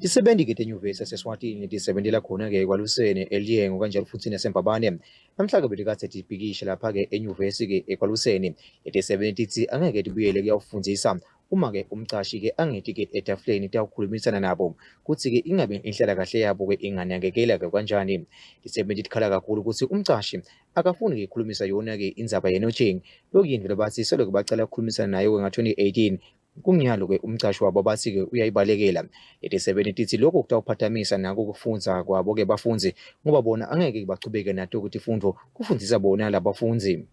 Tisebenzi-ke tenyuvesi yaseSwatini tisebentela khona-ke ekwaluseni eLiyengo kanjalo futhi naseMbabane. Namhla-ke betikade tibhikishe lapha-ke enyuvesi-ke ekwaluseni. Letisebenti tithi angeke tibuyele kuyawufundzisa uma-ke umcashi-ke angeti-ke etafuleni tiyawukhulumisana nabo kutsi-ke ingabe inhlalakahle yabo-ke inganakekela-ke kanjani. Tisebenti tikhala kakhulu kutsi umcashi akafuni-ke kukhulumisa yona-ke indzaba ye-notching. Lokuyintfo lebatsi seloke bacala kukhulumisana nayo-ke nga-2018. Kunjalo-ke umcashi wabo bathi-ke uyayibalekela. Letisebenti tithi lokhu kutawuphatamisa nako kufundza kwabo-ke bafundzi ngoba bona angeke bachubeke nato tifundvo kufundisa bona labafundzi.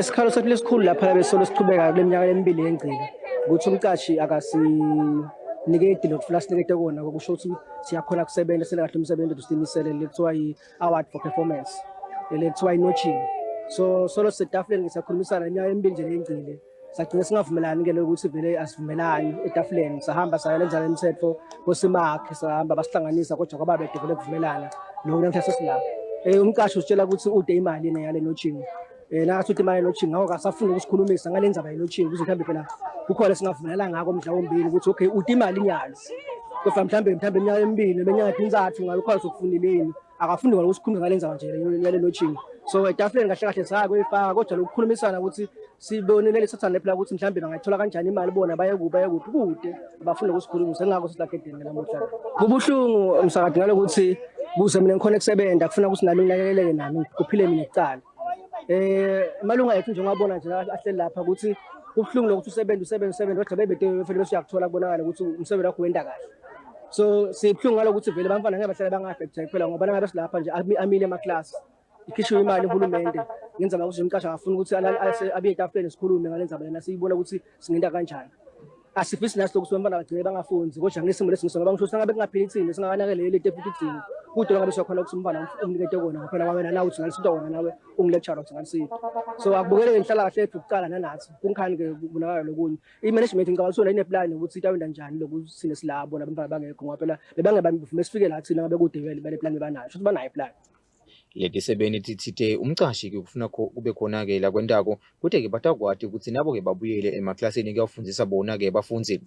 Sikhalo sethu lesikhulu lapha besolo sichubeka kule minyaka emibili engcile ukuthi umcashi akasinike idilo lokufuna sinikete kona kusho ukuthi siyakhona kusebenza selakahle umsebenzi wethu simisele lekuthiwa i-award for performance lekuthiwa i-notching. So solo setafuleni ngisakhulumisana iminyaka emibili nje engcile sagcina singavumelani-ke lokuthi vele asivumelani etafuleni sahamba sayenza lemithetho kosimakhe sahamba basihlanganisa kodwa kwaba bede vele kuvumelana lokho namhla sesilapha. Umcashi usitshela ukuthi ude imali yale notching. Nakathi uthi imali ye-notching ngakho akasafuni ukusikhulumisa ngale ndzaba ye-notching ukuze mhlawumbe phela kukhona singavumelana ngako mhlawumbili ukuthi okay ude imali inyalo kodwa mhlawumbe iminyaka emibili neminyaka ezintathu ngabe khona sokufunileni akafuni kwala ukusikhuluma ngale ndzaba nje yale notching. So etafuleni kahle kahle sakuyifaka kodwa lokukhulumisana ukuthi sibonelele sathane phela ukuthi mhlawumbe bangayithola kanjani imali bona baye kuphi kude abafuni ukusikhulumisa ngakho silakedeni namuhla. Kubuhlungu msakade ngalokuthi kuze mina ngikhona kusebenza kufuna ukuthi nami nginakeleleke nami kuphile mina ekucala. Malunga ethu nje ngabona nje ahleli lapha ukuthi kubuhlungu lokuthi usebenza kodwa bebede vele besiyakuthola kubonakala ukuthi umsebenzi wakho wenda kahle. So sibuhlungu ngalokuthi vele bamfana ngeke bahlala bangaffect phela ngoba nangabe silapha nje amile emaklasi ikhishwe imali uhulumende ngenza ukuthi umcashi angafuni ukuthi abiye etafuleni sikhulume ngale ndzaba lena siyibona ukuthi singenda kanjani. Asifisi naso ukuthi bamfana bagcine bangafunzi kodwa ngesimo lesingiso ngoba ngisho singabe kungaphilithini singakanakeleli etefuthini kude ngabe siyakhona ukuthi umfana umnikete kona ngoba phela wena nawe uthi ngalisitha wona nawe ungilecture uthi ngalisiphi. So akubukele inhlala kahle ethu kuqala nanathi kunkhani-ke kubonakala lokunye i-management ngicabanga ukuthi ineplan ukuthi itawenda njani lokuthi sine silabo nabantwana bangekho ngoba phela bebangebavume sifike la thina ngabe kude vele bale plan banayo futhi banayo plan. Letisebenti tithite umcashi-ke kufuna kube khona-ke la kwentako kute-ke batakwati ukuthi nabo-ke babuyele emaklasini kuyawufundzisa bona-ke bafundzi.